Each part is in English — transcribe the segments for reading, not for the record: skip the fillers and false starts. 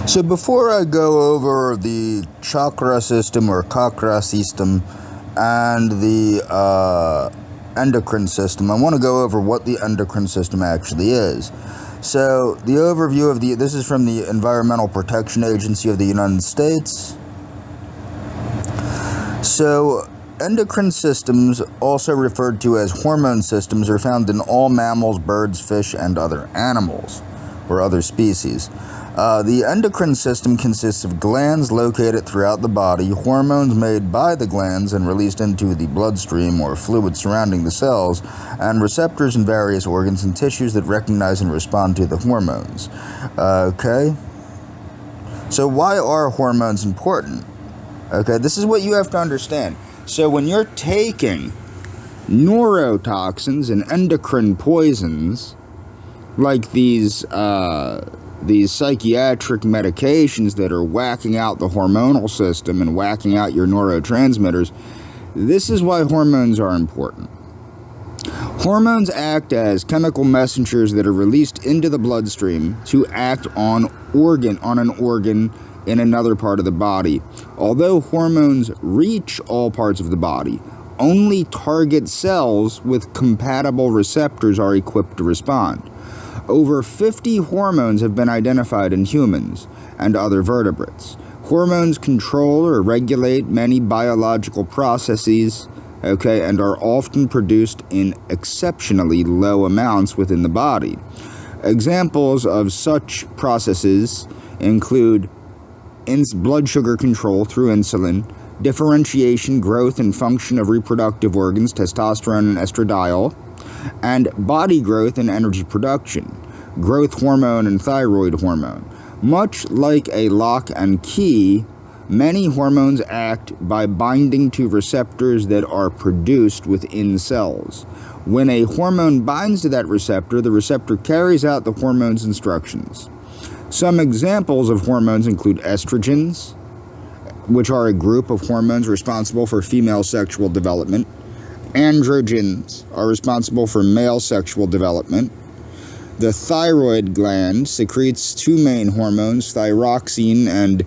So before I go over the chakra system or kakra system and the endocrine system, I want to go over what the endocrine system actually is. So the overview of this is from the Environmental Protection Agency of the United States. So endocrine systems, also referred to as hormone systems, are found in all mammals, birds, fish, and other animals or other species. The endocrine system consists of glands located throughout the body, hormones made by the glands and released into the bloodstream or fluid surrounding the cells, and receptors in various organs and tissues that recognize and respond to the hormones. Okay? So why are hormones important? Okay, this is what you have to understand. So when you're taking neurotoxins and endocrine poisons, like these psychiatric medications that are whacking out the hormonal system and whacking out your neurotransmitters, this is why hormones are important. Hormones act as chemical messengers that are released into the bloodstream to act on an organ in another part of the body. Although hormones reach all parts of the body, only target cells with compatible receptors are equipped to respond. Over 50 hormones have been identified in humans and other vertebrates. Hormones control or regulate many biological processes, and are often produced in exceptionally low amounts within the body. Examples of such processes include blood sugar control through insulin, differentiation, growth, and function of reproductive organs, testosterone and estradiol, and body growth and energy production, growth hormone and thyroid hormone. Much like a lock and key, many hormones act by binding to receptors that are produced within cells. When a hormone binds to that receptor, the receptor carries out the hormone's instructions. Some examples of hormones include estrogens, which are a group of hormones responsible for female sexual development. Androgens are responsible for male sexual development. The thyroid gland secretes two main hormones, thyroxine and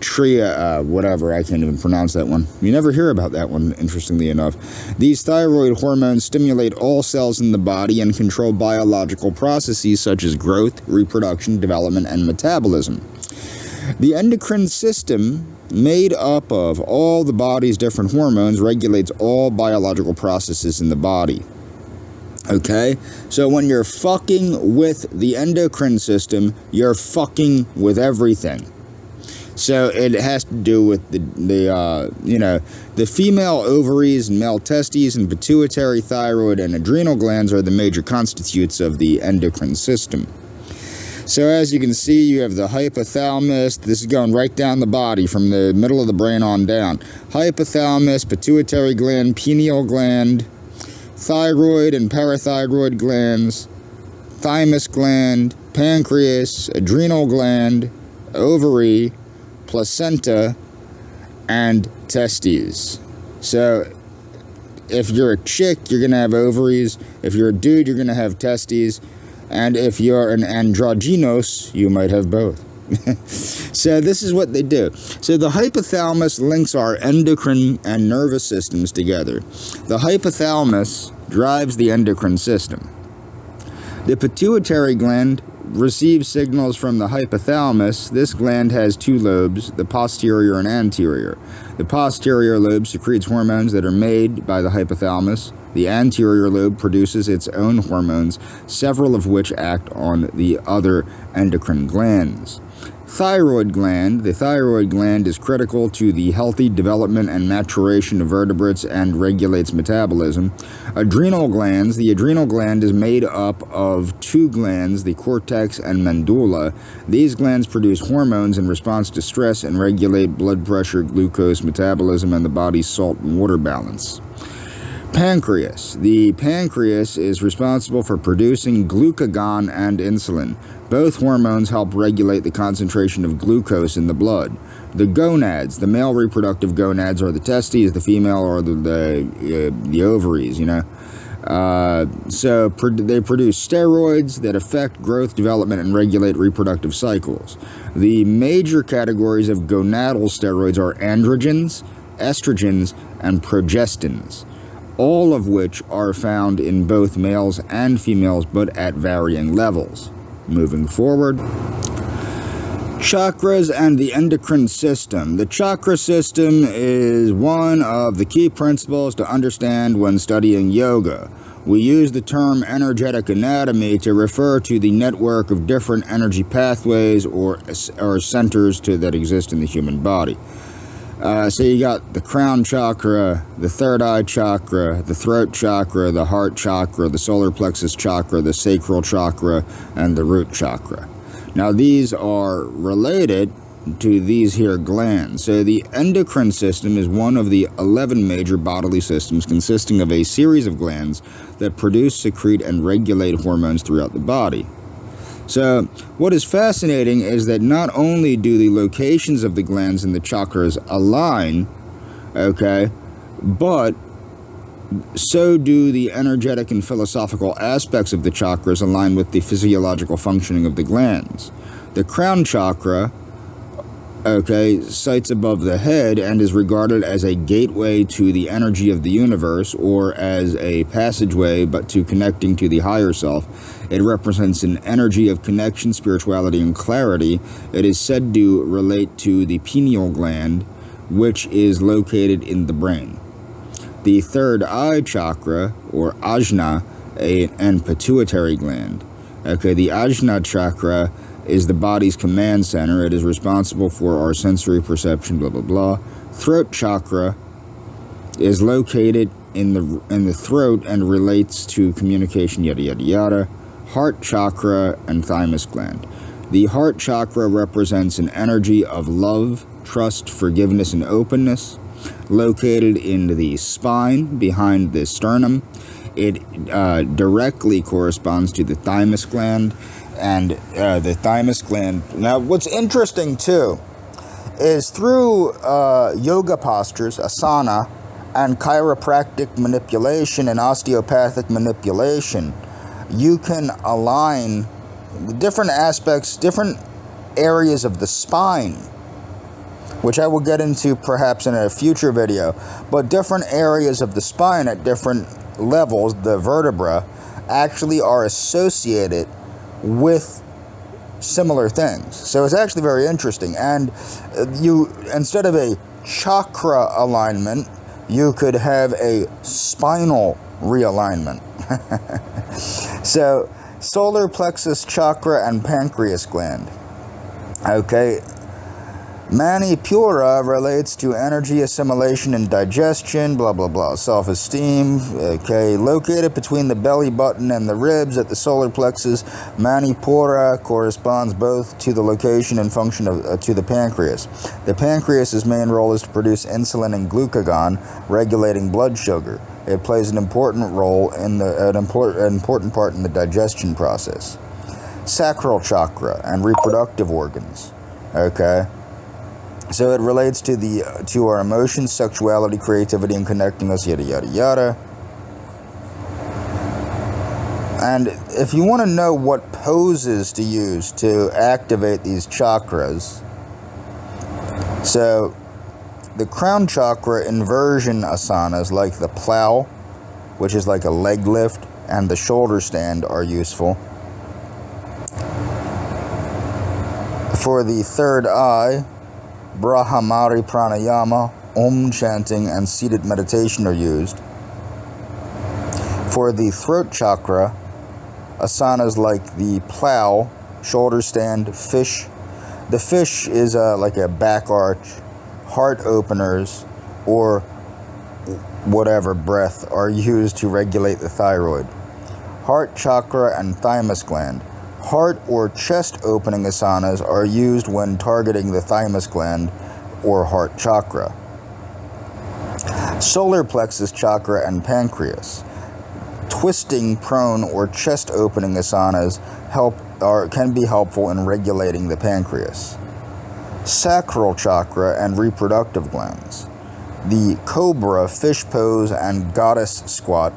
I can't even pronounce that one. You never hear about that one, interestingly enough. These thyroid hormones stimulate all cells in the body and control biological processes such as growth, reproduction, development, and metabolism. The endocrine system, made up of all the body's different hormones, regulates all biological processes in the body. Okay? So when you're fucking with the endocrine system, you're fucking with everything. So it has to do with the female ovaries and male testes and pituitary, thyroid, and adrenal glands are the major constituents of the endocrine system. So as you can see, you have the hypothalamus. This is going right down the body from the middle of the brain on down. Hypothalamus, pituitary gland, pineal gland, thyroid and parathyroid glands, thymus gland, pancreas, adrenal gland, ovary, placenta, and testes. So if you're a chick, you're going to have ovaries. If you're a dude, you're going to have testes. And if you're an androgynous, you might have both. So this is what they do. So the hypothalamus links our endocrine and nervous systems together. The hypothalamus drives the endocrine system. The pituitary gland receives signals from the hypothalamus. This gland has two lobes, the posterior and anterior. The posterior lobe secretes hormones that are made by the hypothalamus. The anterior lobe produces its own hormones, several of which act on the other endocrine glands. Thyroid gland. The thyroid gland is critical to the healthy development and maturation of vertebrates and regulates metabolism. Adrenal glands. The adrenal gland is made up of two glands, the cortex and medulla. These glands produce hormones in response to stress and regulate blood pressure, glucose metabolism, and the body's salt and water balance. Pancreas. The pancreas is responsible for producing glucagon and insulin. Both hormones help regulate the concentration of glucose in the blood. The gonads. The male reproductive gonads are the testes, the female are the ovaries, They produce steroids that affect growth, development, and regulate reproductive cycles. The major categories of gonadal steroids are androgens, estrogens, and progestins, all of which are found in both males and females, but at varying levels. Moving forward. Chakras and the endocrine system. The chakra system is one of the key principles to understand when studying yoga. We use the term energetic anatomy to refer to the network of different energy pathways or centers that exist in the human body. So you got the crown chakra, the third eye chakra, the throat chakra, the heart chakra, the solar plexus chakra, the sacral chakra, and the root chakra. Now these are related to these here glands. So the endocrine system is one of the 11 major bodily systems consisting of a series of glands that produce, secrete, and regulate hormones throughout the body. So what is fascinating is that not only do the locations of the glands and the chakras align, okay, but so do the energetic and philosophical aspects of the chakras align with the physiological functioning of the glands. The crown chakra, okay, sites above the head and is regarded as a gateway to the energy of the universe, or as a passageway but to connecting to the higher self. It represents an energy of connection, spirituality, and clarity. It is said to relate to the pineal gland, which is located in the brain. The third eye chakra, or ajna, and pituitary gland. Okay, the ajna chakra is the body's command center. It is responsible for our sensory perception, blah, blah, blah. Throat chakra is located in the throat and relates to communication, yada, yada, yada. Heart chakra and thymus gland. The heart chakra represents an energy of love, trust, forgiveness, and openness. Located in the spine behind the sternum. It directly corresponds to the thymus gland, and the thymus gland. Now, what's interesting too is through yoga postures, asana, and chiropractic manipulation and osteopathic manipulation, you can align the different aspects, different areas of the spine, which I will get into perhaps in a future video, but different areas of the spine at different levels, the vertebra, actually are associated with similar things. So it's actually very interesting. And instead of a chakra alignment, you could have a spinal realignment. So, solar plexus chakra and pancreas gland. Okay. Manipura relates to energy assimilation and digestion, blah, blah, blah. Self-esteem, okay. Located between the belly button and the ribs at the solar plexus, Manipura corresponds both to the location and function to the pancreas. The pancreas's main role is to produce insulin and glucagon, regulating blood sugar. It plays an important role an important part in the digestion process. Sacral chakra and reproductive organs, okay. So it relates to our emotions, sexuality, creativity, and connecting us, yada, yada, yada. And if you want to know what poses to use to activate these chakras, so the crown chakra inversion asanas like the plow, which is like a leg lift, and the shoulder stand are useful. For the third eye, Brahmari pranayama, Om chanting, and seated meditation are used. For the throat chakra, asanas like the plow, shoulder stand, fish. The fish is like a back arch, heart openers, or whatever breath are used to regulate the thyroid. Heart chakra and thymus gland. Heart or chest opening asanas are used when targeting the thymus gland or heart chakra. Solar plexus chakra and pancreas. Twisting, prone, or chest opening asanas can be helpful in regulating the pancreas. Sacral chakra and reproductive glands. The cobra, fish pose, and goddess squat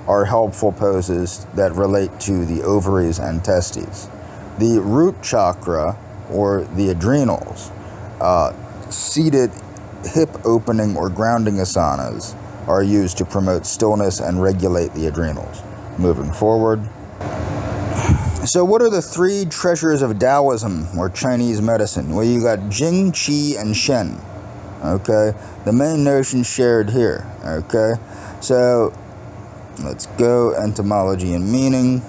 are helpful poses that relate to the ovaries and testes. The root chakra, or the adrenals, seated hip opening or grounding asanas are used to promote stillness and regulate the adrenals. Moving forward. So what are the three treasures of Taoism or Chinese medicine? Well, you got Jing, Qi, and Shen. Okay, the main notion shared here. Okay, so let's go entomology and meaning.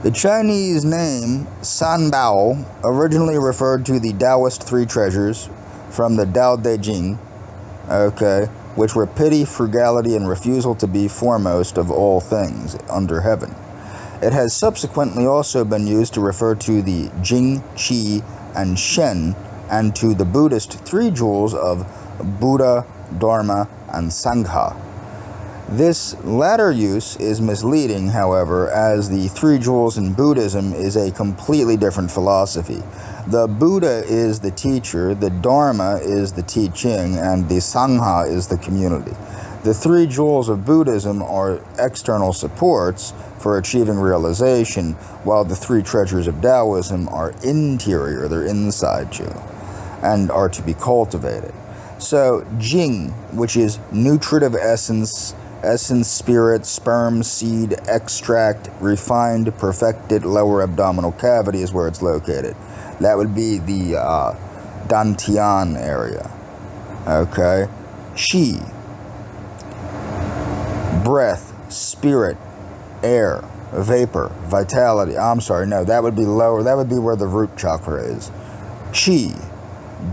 The Chinese name Sanbao originally referred to the Taoist three treasures from the Tao Te Ching, okay, which were pity, frugality, and refusal to be foremost of all things under heaven. It has subsequently also been used to refer to the Jing, Qi, and Shen, and to the Buddhist three jewels of Buddha, Dharma, and Sangha. This latter use is misleading, however, as the three jewels in Buddhism is a completely different philosophy. The Buddha is the teacher, the Dharma is the teaching, and the Sangha is the community. The three jewels of Buddhism are external supports for achieving realization, while the three treasures of Taoism are interior, they're inside you, and are to be cultivated. So, Jing, which is nutritive essence, spirit, sperm, seed, extract, refined, perfected lower abdominal cavity is where it's located. That would be the Dantian area. Okay. Qi, breath, spirit, air, vapor, vitality. I'm sorry, no, that would be lower. That would be where the root chakra is. Qi,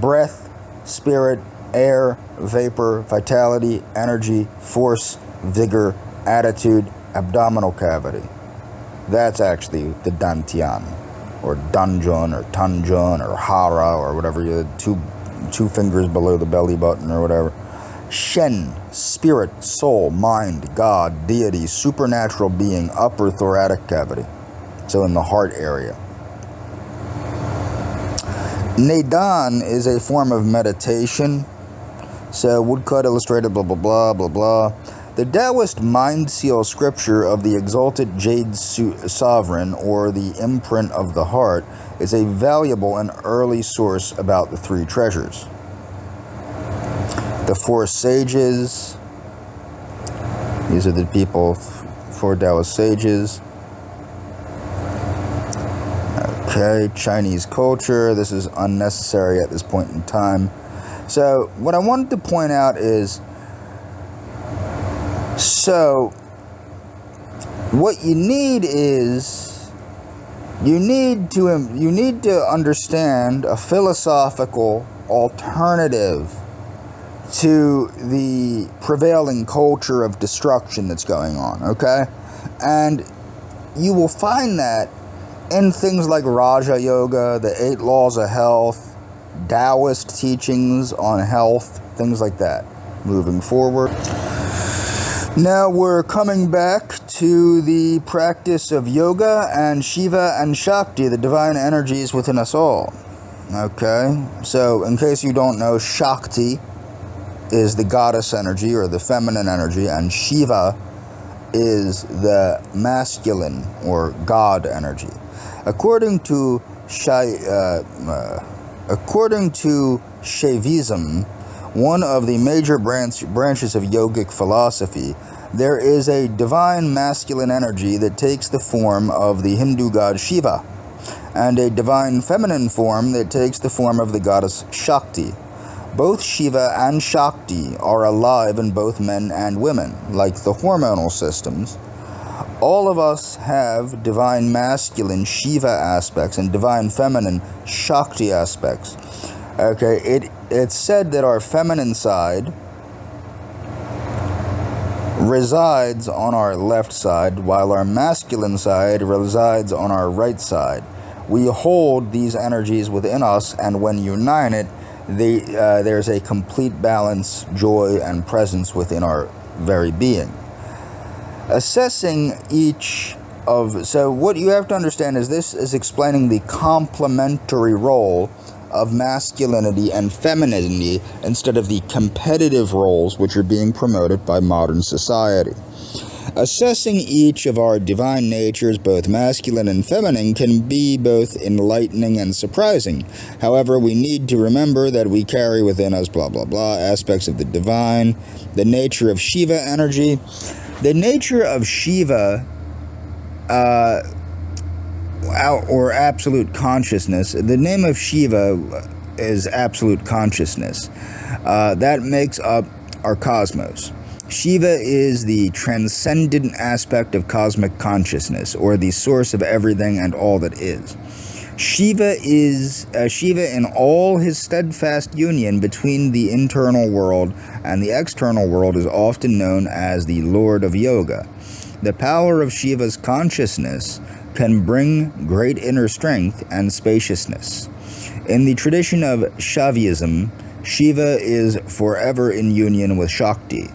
breath, spirit, air, vapor, vitality, energy, force, vigor, attitude, abdominal cavity. That's actually the Dantian, or Dunjun, or Tunjun, or Hara, or whatever, two fingers below the belly button, or whatever. Shen, spirit, soul, mind, God, deity, supernatural being, upper thoracic cavity. So in the heart area. Neidan is a form of meditation. So woodcut illustrated, blah, blah, blah, blah, blah. The Taoist mind seal scripture of the exalted Jade Sovereign, or the imprint of the heart, is a valuable and early source about the three treasures. The four sages, these are the people, four Taoist sages. Okay, Chinese culture, this is unnecessary at this point in time. So, what I wanted to point out is, what you need is, you need to understand a philosophical alternative to the prevailing culture of destruction that's going on, okay? And you will find that in things like Raja Yoga, the 8 Laws of Health, Taoist teachings on health, things like that. Moving forward. Now we're coming back to the practice of yoga and Shiva and Shakti, the divine energies within us all. Okay, so in case you don't know, Shakti is the goddess energy or the feminine energy, and Shiva is the masculine or God energy. According to Shaivism, one of the major branches of yogic philosophy, there is a divine masculine energy that takes the form of the Hindu god Shiva, and a divine feminine form that takes the form of the goddess Shakti. Both Shiva and Shakti are alive in both men and women, like the hormonal systems. All of us have divine masculine Shiva aspects and divine feminine Shakti aspects. Okay, it's said that our feminine side resides on our left side, while our masculine side resides on our right side. We hold these energies within us, and when united, there's a complete balance, joy, and presence within our very being. Assessing so what you have to understand is this is explaining the complementary role of masculinity and femininity instead of the competitive roles which are being promoted by modern society. Assessing each of our divine natures, both masculine and feminine, can be both enlightening and surprising. However, we need to remember that we carry within us blah blah blah aspects of the divine, the nature of Shiva energy. The nature of Shiva, or absolute consciousness. The name of Shiva is absolute consciousness. That makes up our cosmos. Shiva is the transcendent aspect of cosmic consciousness, or the source of everything and all that is. Shiva in all his steadfast union between the internal world and the external world is often known as the Lord of Yoga. The power of Shiva's consciousness can bring great inner strength and spaciousness. In the tradition of Shaivism, Shiva is forever in union with Shakti,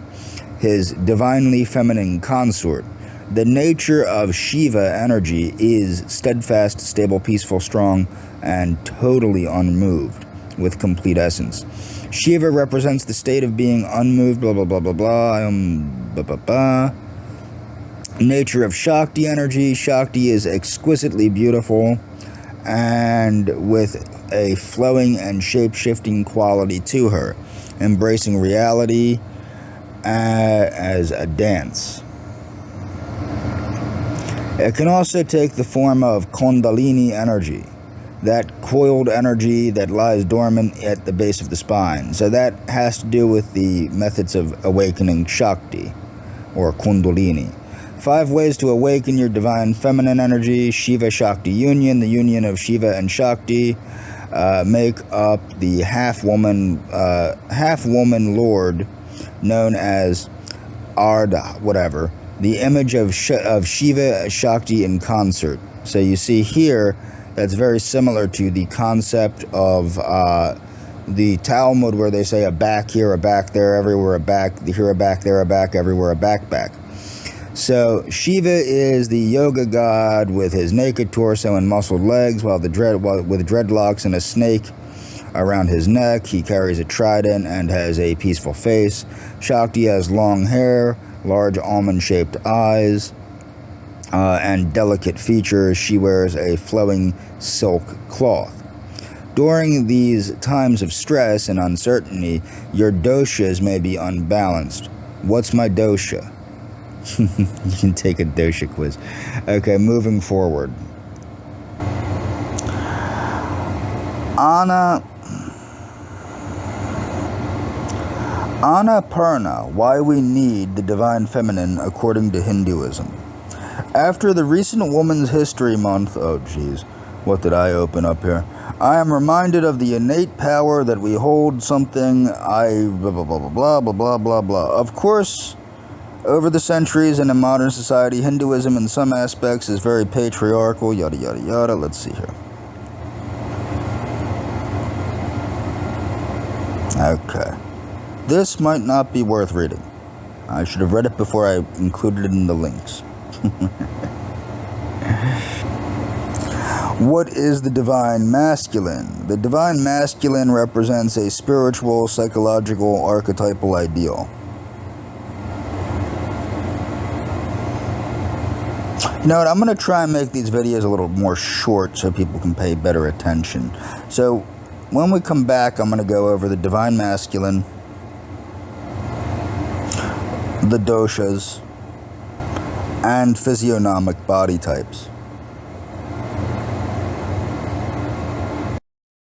his divinely feminine consort. The nature of Shiva energy is steadfast, stable, peaceful, strong, and totally unmoved, with complete essence. Shiva represents the state of being unmoved, blah, blah, blah, blah, blah, blah, blah, blah. Nature of Shakti energy. Shakti is exquisitely beautiful and with a flowing and shape-shifting quality to her, embracing reality as a dance. It can also take the form of Kundalini energy, that coiled energy that lies dormant at the base of the spine. So that has to do with the methods of awakening Shakti, or Kundalini. 5 ways to awaken your divine feminine energy. Shiva-Shakti union. The union of Shiva and Shakti make up the half-woman Lord known as Ardha, whatever. The image of Shiva, Shakti in concert. So you see here, that's very similar to the concept of the Talmud, where they say a back here, a back there, everywhere a back, here a back, there a back, everywhere a back. So Shiva is the yoga god with his naked torso and muscled legs, with dreadlocks and a snake around his neck. He carries a trident and has a peaceful face. Shakti has long hair, large almond-shaped eyes, and delicate features. She wears a flowing silk cloth. During these times of stress and uncertainty, your doshas may be unbalanced. What's my dosha? You can take a dosha quiz. Okay, moving forward. Annapurna, why we need the divine feminine according to Hinduism. After the recent Women's History Month, oh geez, what did I open up here? I am reminded of the innate power that we hold something, blah, blah, blah, blah, blah, blah, blah, blah, blah. Of course, over the centuries and in modern society, Hinduism in some aspects is very patriarchal, yada, yada, yada. Let's see here. Okay. This might not be worth reading. I should have read it before I included it in the links. What is the divine masculine? The divine masculine represents a spiritual, psychological, archetypal ideal. You know what, I'm going to try and make these videos a little more short so people can pay better attention. So, when we come back, I'm going to go over the divine masculine, the doshas, and physiognomic body types.